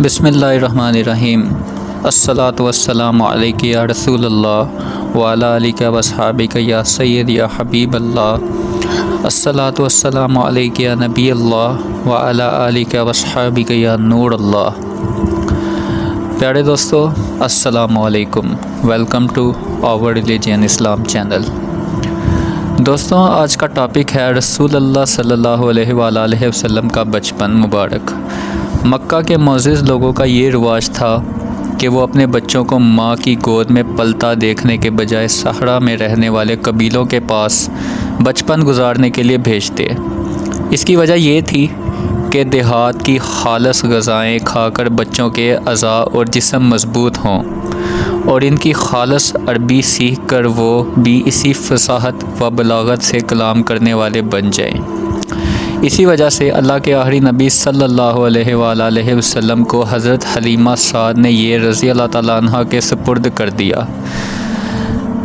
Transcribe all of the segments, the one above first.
बिस्मिल्लाहिर्रहमानिर्रहीम। अस्सलातु वस्सलामु अलैका या रसूल अल्लाह व अला आलिका व अस्हाबिका या सय्यद या हबीब अल्लाह। अस्सलातु वस्सलामु अलैका या नबी अल्लाह व अला आलिका व अस्हाबिका या नूर अल्लाह। प्यारे दोस्तों, अस्सलामु अलैकुम। Welcome to our religion Islam channel. दोस्तों, आज का टॉपिक है रसूल अल्लाह सल्लल्लाहु अलैहि वसल्लम का बचपन मुबारक। मक्का के मोअज़्ज़िज़ लोगों का ये रिवाज था कि वो अपने बच्चों को माँ की गोद में पलता देखने के बजाय सहरा में रहने वाले कबीलों के पास बचपन गुजारने के लिए भेजते। इसकी वजह ये थी कि देहात की खालस ग़िज़ाएँ खाकर बच्चों के अज़ा और जिस्म मज़बूत हों और इनकी खालस अरबी सीख कर वो भी इसी फसाहत व बलागत से कलाम करने वाले बन जाएं। इसी वजह से अल्लाह के आखिरी नबी सल्लल्लाहु अलैहि वसल्लम को हज़रत हलीमा साद ने ये रज़ी अल्लाह ताला अन्हा के सुपुर्द कर दिया।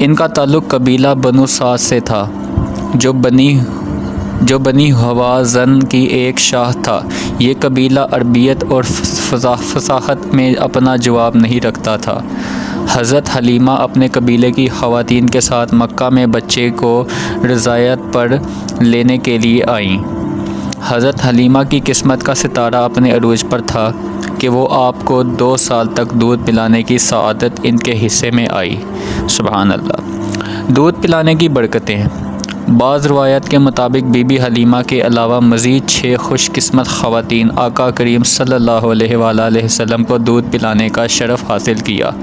इनका ताल्लुक़ कबीला बनु साद से था जो बनी हवाज़न की एक शाख था। ये कबीला अरबियत और फसाहत में अपना जवाब नहीं रखता था। हज़रत हलीमा अपने कबीले की ख़वातीन के साथ मक्का में बच्चे को रज़ायत पर लेने के लिए आईं। हज़रत हलीमा की किस्मत का सितारा अपने अरूज पर था कि वो आपको 2 साल तक दूध पिलाने की सआदत इनके हिस्से में आई। सुभान अल्लाह। दूध पिलाने की बरकतें। बाज़ रवायत के मुताबिक बीबी हलीमा के अलावा मज़ीद 6 खुशकिस्मत ख़वातीन आका करीम सल्लल्लाहु अलैहि वसल्लम को दूध पिलाने का शरफ़ हासिल किया।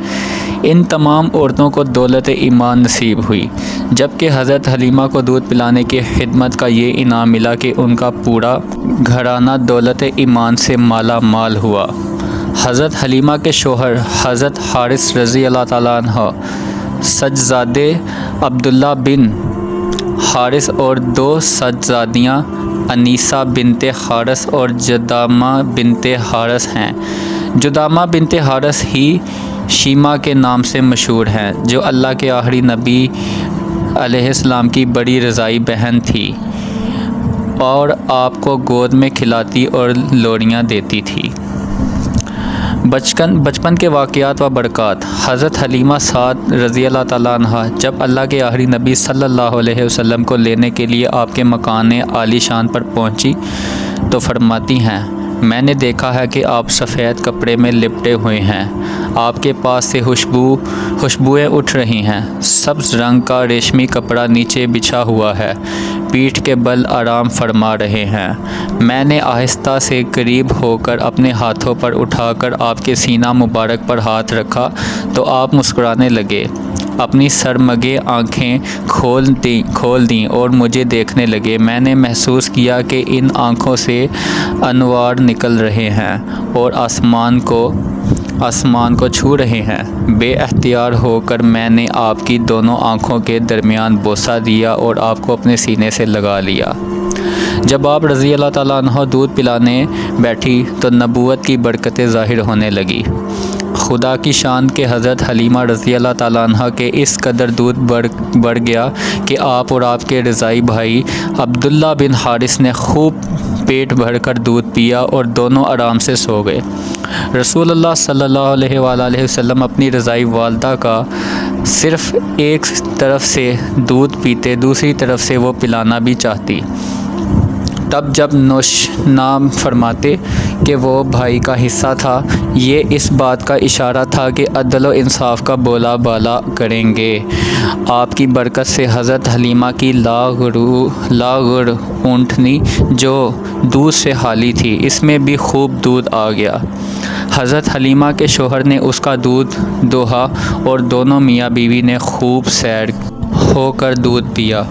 इन तमाम औरतों को दौलत ईमान नसीब हुई, जबकि हज़रत हलीमा को दूध पिलाने की खिदमत का ये इनाम मिला कि उनका पूरा घराना दौलत ईमान से माला माल हुआ। हज़रत हलीमा के शोहर हज़रत हारिस रज़ी अल्लाह ताला अन्हु सज्जादे अब्दुल्ला बिन हारिस और 2 सज्जादियाँ अनीसा बिनते हारिस और जुदामा बिनते हारिस हैं। जुदामा बिनते हारिस ही शीमा के नाम से मशहूर हैं, जो अल्लाह के आखिरी नबी अलैहिस्सलाम की बड़ी रज़ाई बहन थी और आपको गोद में खिलाती और लोरियाँ देती थी। बचपन के वाक़यात व बरक़ात। हज़रत हलीमा साद रज़ी अल्लाह ताला अन्हा जब अल्लाह के आखिरी नबी सल्लल्लाहु अलैहि वसल्लम को लेने के लिए आपके मकान आलीशान पर पहुंची तो फरमाती हैं, मैंने देखा है कि आप सफ़ेद कपड़े में लिपटे हुए हैं। आपके पास से खुशबुएँ उठ रही हैं। सब्ज़ रंग का रेशमी कपड़ा नीचे बिछा हुआ है। पीठ के बल आराम फरमा रहे हैं। मैंने आहिस्ता से करीब होकर अपने हाथों पर उठाकर आपके सीना मुबारक पर हाथ रखा तो आप मुस्कुराने लगे। अपनी सरमगे आँखें खोल दी और मुझे देखने लगे। मैंने महसूस किया कि इन आँखों से अनवार निकल रहे हैं और आसमान को छू रहे हैं। बेअख्तियार होकर मैंने आपकी दोनों आँखों के दरमियान बोसा दिया और आपको अपने सीने से लगा लिया। जब आप रज़ी अल्लाह ताला अन्हा दूध पिलाने बैठी तो नबूवत की बरकतें ज़ाहिर होने लगी। खुदा की शान के हज़रत हलीमा रज़ी अल्लाह ताला अन्हा के इस कदर दूध बढ़ गया कि आप और आपके रज़ाई भाई अब्दुल्ला बिन हारिस ने खूब पेट भरकर दूध पिया और दोनों आराम से सो गए। रसूलुल्लाह सल्लल्लाहु अलैहि वसल्लम अपनी रज़ाई वालदा का सिर्फ़ एक तरफ से दूध पीते, दूसरी तरफ से वो पिलाना भी चाहती। तब जब नोश नाम फरमाते कि वो भाई का हिस्सा था, ये इस बात का इशारा था कि अदल व इंसाफ का बोला बाला करेंगे। आपकी बरकत से हज़रत हलीमा की लाग़ुर ऊँटनी जो दूध से खाली थी, इसमें भी खूब दूध आ गया। हज़रत हलीमा के शोहर ने उसका दूध दोहा और दोनों मियाँ बीवी ने खूब सैर होकर दूध पिया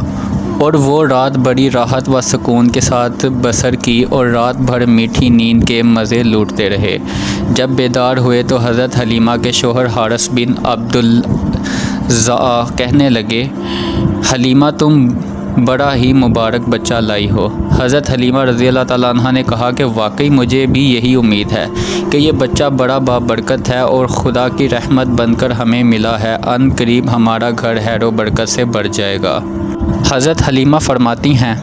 और वो रात बड़ी राहत व सुकून के साथ बसर की और रात भर मीठी नींद के मज़े लूटते रहे। जब बेदार हुए तो हज़रत हलीमा के शोहर हारिस बिन अब्दुल्ज़ा कहने लगे, हलीमा तुम बड़ा ही मुबारक बच्चा लाई हो। हज़रत हलीमा रज़ी अल्लाह ताला अन्हा ने कहा कि वाकई मुझे भी यही उम्मीद है कि ये बच्चा बड़ा बाबरकत है और खुदा की रहमत बनकर हमें मिला है। अन करीब हमारा घर हैरो बरकत से भर जाएगा। हज़रत हलीमा फरमाती हैं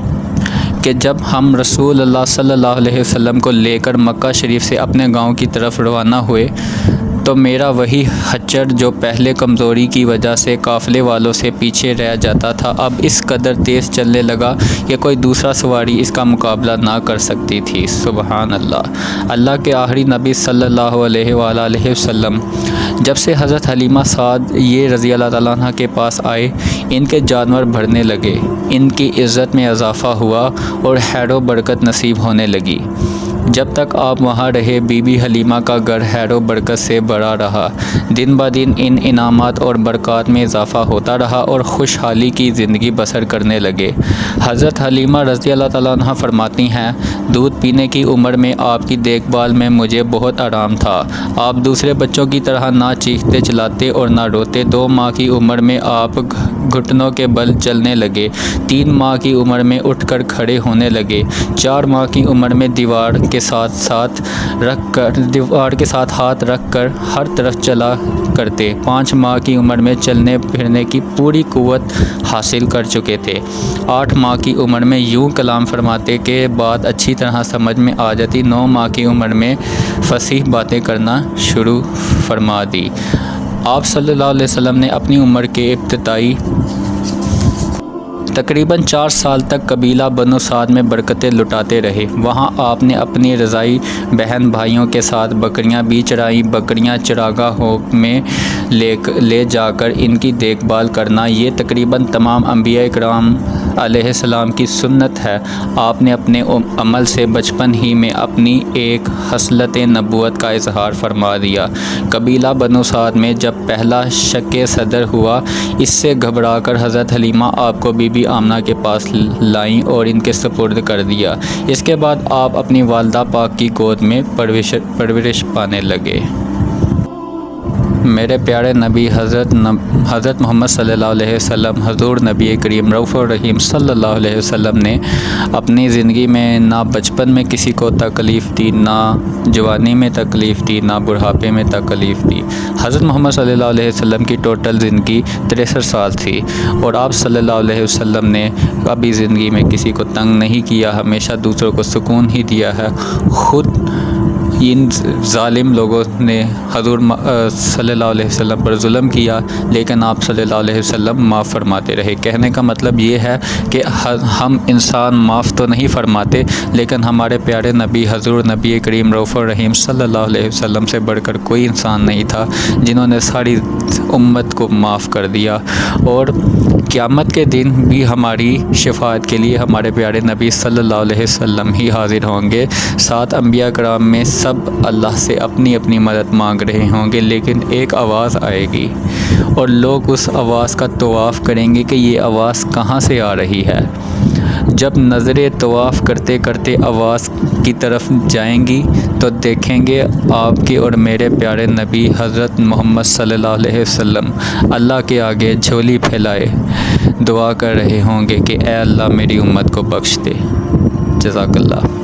कि کہ جب ہم رسول اللہ صلی اللہ علیہ وسلم کو لے کر مکہ شریف سے اپنے گاؤں کی طرف روانہ ہوئے تو میرا وہی خچر جو پہلے کمزوری کی وجہ سے قافلے والوں سے پیچھے رہ جاتا تھا اب اس قدر تیز چلنے لگا کہ کوئی دوسرا سواری اس کا مقابلہ نہ کر سکتی تھی۔ سبحان اللہ۔ اللہ کے آخری نبی صلی اللہ علیہ وآلہ وسلم جب سے حضرت حلیمہ سعد یہ رضی اللہ تعالیٰ عنہ کے پاس آئے، ان کے جانور بڑھنے لگے، ان کی عزت میں اضافہ ہوا اور خیر و برکت نصیب ہونے لگی۔ جب تک آپ وہاں رہے بی بی حلیمہ کا گھر خیر و برکت سے بڑا رہا، دن بہ دن ان انعامات اور برکات میں اضافہ ہوتا رہا اور خوشحالی کی زندگی بسر کرنے لگے۔ حضرت حلیمہ رضی اللہ تعالیٰ عنہ فرماتی ہیں، دودھ پینے کی عمر میں آپ کی دیکھ بھال میں مجھے بہت آرام تھا۔ آپ دوسرے بچوں کی طرح نہ چیختے چلاتے اور نہ روتے۔ 2 ماہ کی عمر میں آپ گھٹنوں کے بل چلنے لگے، 3 ماہ کی عمر میں اٹھ کر کھڑے ہونے لگے، 4 ماہ کی عمر میں دیوار کے ساتھ ہاتھ رکھ کر ہر طرف چلا کرتے، 5 ماہ کی عمر میں چلنے پھرنے کی پوری قوت حاصل کر چکے تھے، 8 ماہ کی عمر میں یوں کلام فرماتے کہ بات اچھی طرح سمجھ میں آ جاتی، 9 ماہ کی عمر میں فصیح باتیں کرنا شروع فرما دی۔ آپ صلی اللہ علیہ وسلم نے اپنی عمر کے ابتدائی تقریباً 4 سال تک قبیلہ بنو سعد میں برکتیں لٹاتے رہے۔ وہاں آپ نے اپنی رضاعی بہن بھائیوں کے ساتھ بکریاں بھی چرائیں۔ بکریاں چراگاہوں میں لے جا کر ان کی دیکھ بھال کرنا یہ تقریباً تمام انبیاء کرام علیہ السلام کی سنت ہے۔ آپ نے اپنے عمل سے بچپن ہی میں اپنی ایک خصلت نبوت کا اظہار فرما دیا۔ قبیلہ بنو سعد میں جب پہلا شق صدر ہوا، اس سے گھبرا کر حضرت حلیمہ آپ کو بی بی آمنہ کے پاس لائیں اور ان کے سپرد کر دیا۔ اس کے بعد آپ اپنی والدہ پاک کی گود میں پرورش پانے لگے۔ میرے پیارے نبی حضرت محمد صلی اللہ علیہ وسلم، حضور نبی کریم رؤوف الرحیم صلی اللہ علیہ وسلم نے اپنی زندگی میں نہ بچپن میں کسی کو تکلیف دی، نہ جوانی میں تکلیف دی، نہ بڑھاپے میں تکلیف دی۔ حضرت محمد صلی اللہ علیہ وسلم کی ٹوٹل زندگی 63 سال تھی اور آپ صلی اللہ علیہ وسلم نے کبھی زندگی میں کسی کو تنگ نہیں کیا، ہمیشہ دوسروں کو سکون ہی دیا ہے۔ خود ان ظالم لوگوں نے حضور صلی اللہ علیہ وسلم پر ظلم کیا، لیکن آپ صلی اللہ علیہ وسلم معاف فرماتے رہے۔ کہنے کا مطلب یہ ہے کہ ہم انسان معاف تو نہیں فرماتے، لیکن ہمارے پیارے نبی حضور نبی کریم رؤوف الرحیم صلی اللہ علیہ وسلم سے بڑھ کر کوئی انسان نہیں تھا جنہوں نے ساری امت کو معاف کر دیا۔ اور قیامت کے دن بھی ہماری شفاعت کے لیے ہمارے پیارے نبی صلی اللہ علیہ وسلم ہی حاضر ہوں گے۔ 7 انبیاء کرام میں سب اللہ سے اپنی اپنی مدد مانگ رہے ہوں گے، لیکن ایک آواز آئے گی اور لوگ اس آواز کا طواف کریں گے کہ یہ آواز کہاں سے آ رہی ہے۔ جب نظریں طواف کرتے کرتے آواز کی طرف جائیں گی تو دیکھیں گے آپ کے اور میرے پیارے نبی حضرت محمد صلی اللہ علیہ وسلم اللہ کے آگے جھولی پھیلائے دعا کر رہے ہوں گے کہ اے اللہ میری امت کو بخش دے۔ جزاک اللہ۔